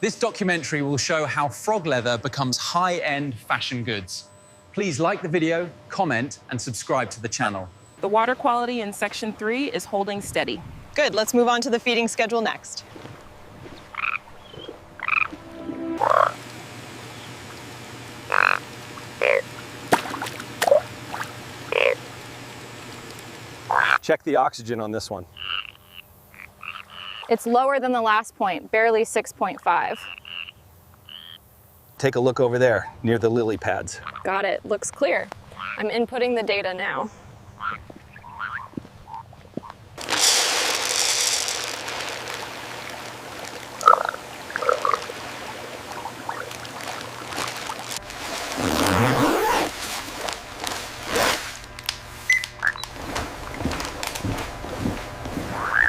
This documentary will show how frog leather becomes high-end fashion goods. Please like the video, comment, and subscribe to the channel. The water quality in Section 3 is holding steady. Good, let's move on to the feeding schedule next. Check the oxygen on this one. It's lower than the last point, barely 6.5. Take a look over there, near the lily pads. Got it, looks clear. I'm inputting the data now.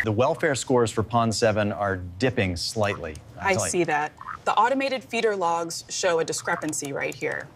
The welfare scores for Pond 7 are dipping slightly. I see that. The automated feeder logs show a discrepancy right here.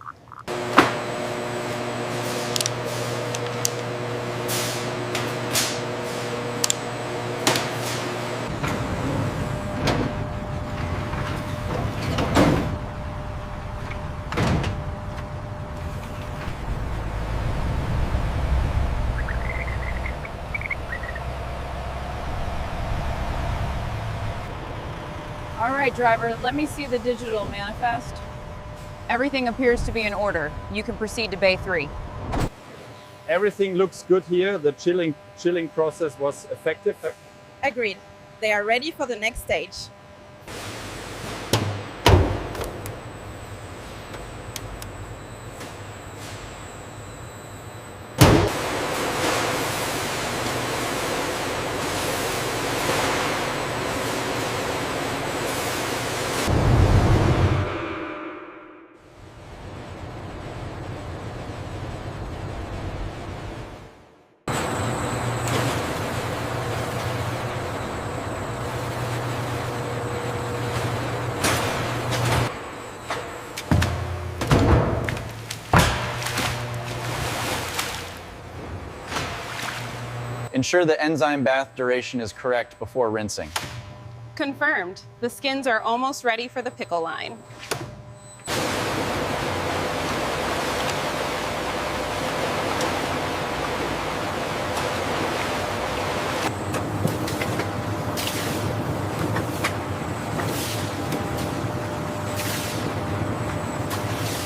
All right, driver, let me see the digital manifest. Everything appears to be in order. You can proceed to Bay 3. Everything looks good here. The chilling process was effective. Agreed. They are ready for the next stage. Ensure the enzyme bath duration is correct before rinsing. Confirmed. The skins are almost ready for the pickle line.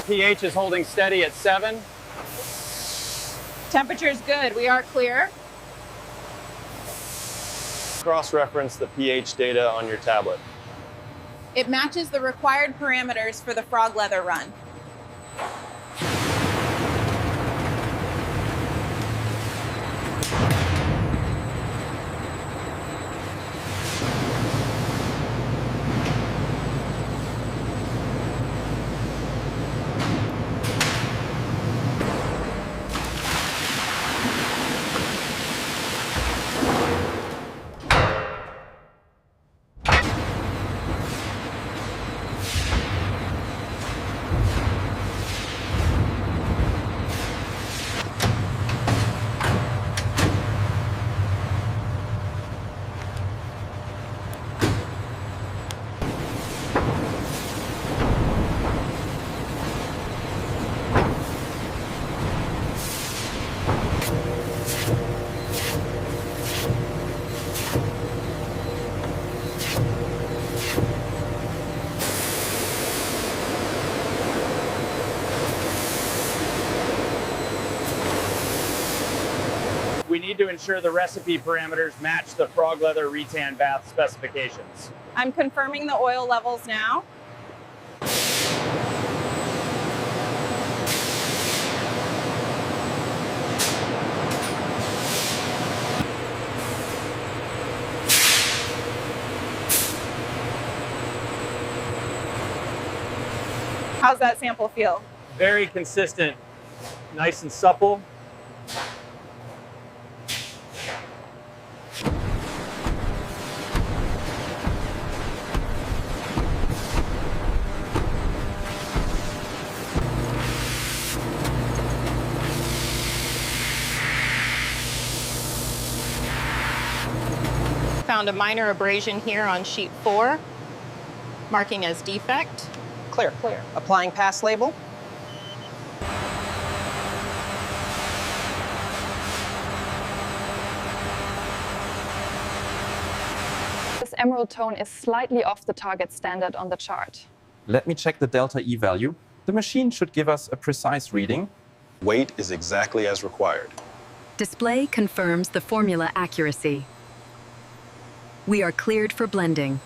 pH is holding steady at 7. Temperature's good. We are clear. Cross-reference the pH data on your tablet. It matches the required parameters for the frog leather run. We need to ensure the recipe parameters match the frog leather retan bath specifications. I'm confirming the oil levels now. How's that sample feel? Very consistent, nice and supple. Found a minor abrasion here on sheet 4. Marking as defect. Clear. Clear. Applying pass label. This emerald tone is slightly off the target standard on the chart. Let me check the delta E value. The machine should give us a precise reading. Weight is exactly as required. Display confirms the formula accuracy. We are cleared for blending.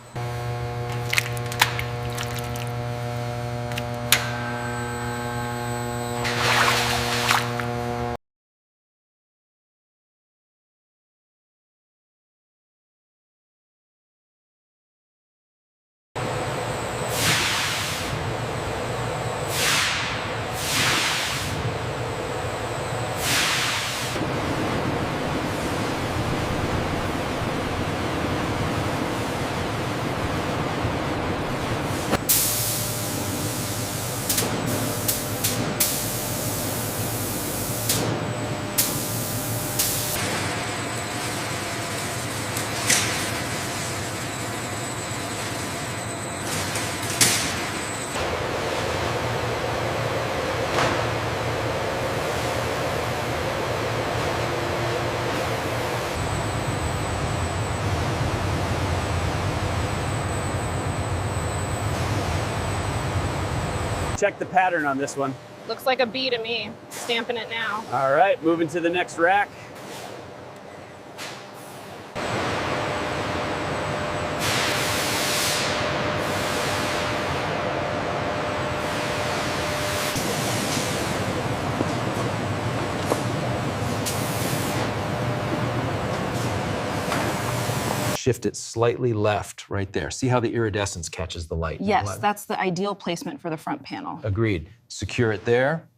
Check the pattern on this one. Looks like a B to me. Stamping it now. All right, moving to the next rack. Shift it slightly left right there. See how the iridescence catches the light? Yes, that's the ideal placement for the front panel. Agreed. Secure it there.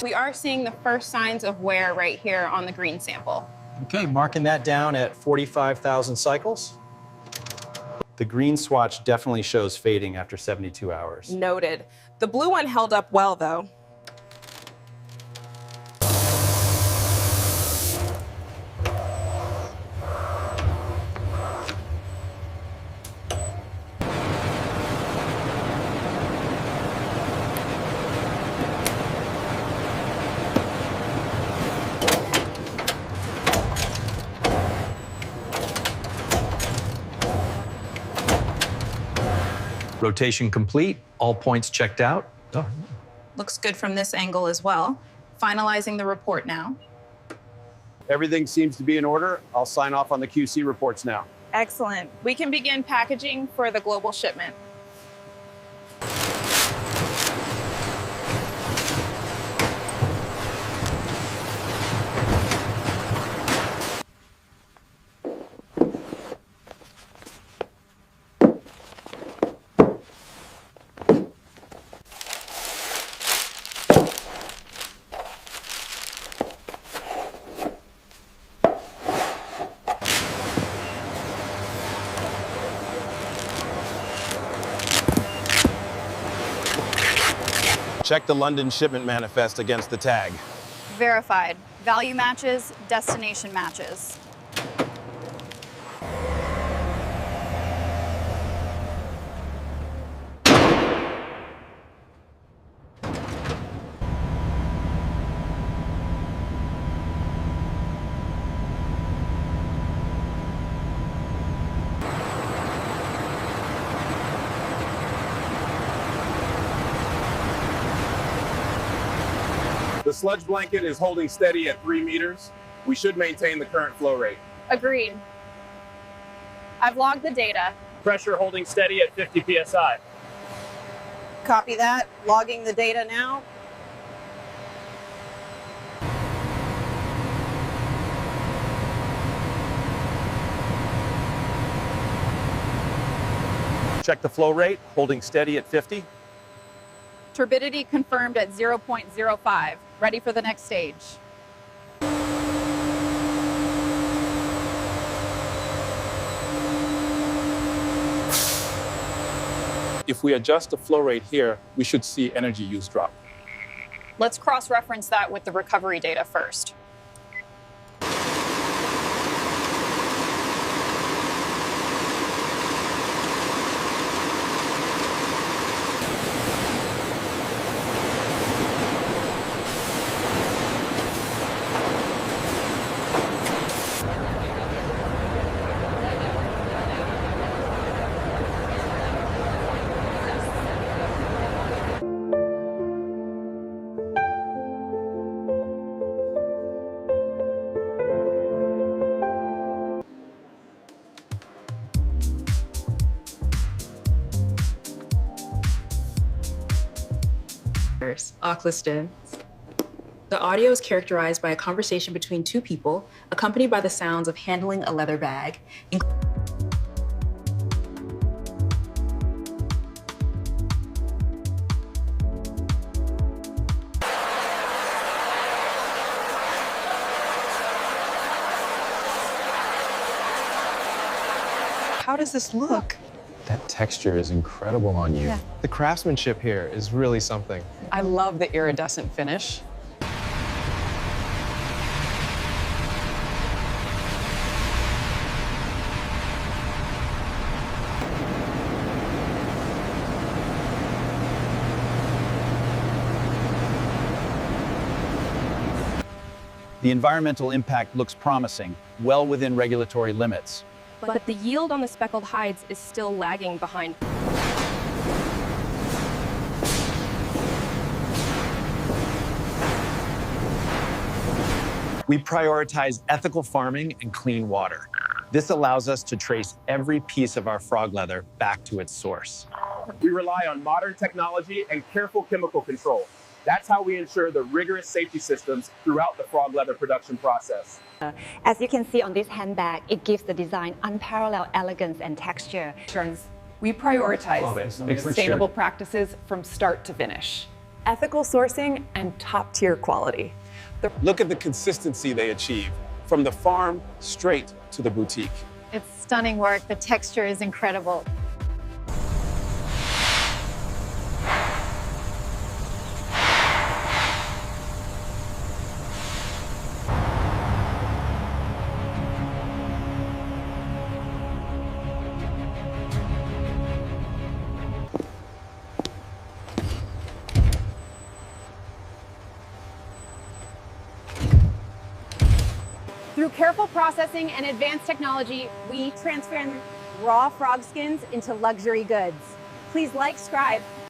We are seeing the first signs of wear right here on the green sample. Okay, marking that down at 45,000 cycles. The green swatch definitely shows fading after 72 hours. Noted. The blue one held up well, though. Rotation complete, all points checked out. Oh. Looks good from this angle as well. Finalizing the report now. Everything seems to be in order. I'll sign off on the QC reports now. Excellent. We can begin packaging for the global shipment. Check the London shipment manifest against the tag. Verified. Value matches, destination matches. The sludge blanket is holding steady at 3 meters. We should maintain the current flow rate. Agreed. I've logged the data. Pressure holding steady at 50 psi. Copy that. Logging the data now. Check the flow rate, holding steady at 50. Turbidity confirmed at 0.05. Ready for the next stage. If we adjust the flow rate here, we should see energy use drop. Let's cross-reference that with the recovery data first. Ockliston. The audio is characterized by a conversation between two people, accompanied by the sounds of handling a leather bag. How does this look? That texture is incredible on you. Yeah. The craftsmanship here is really something. I love the iridescent finish. The environmental impact looks promising, well within regulatory limits. But the yield on the speckled hides is still lagging behind. We prioritize ethical farming and clean water. This allows us to trace every piece of our frog leather back to its source. We rely on modern technology and careful chemical control. That's how we ensure the rigorous safety systems throughout the frog leather production process. As you can see on this handbag, it gives the design unparalleled elegance and texture. We prioritize sustainable practices from start to finish. ethical sourcing and top-tier quality. Look at the consistency they achieve, from the farm straight to the boutique. It's stunning work. The texture is incredible. Through careful processing and advanced technology, we transform raw frog skins into luxury goods. Please like, subscribe,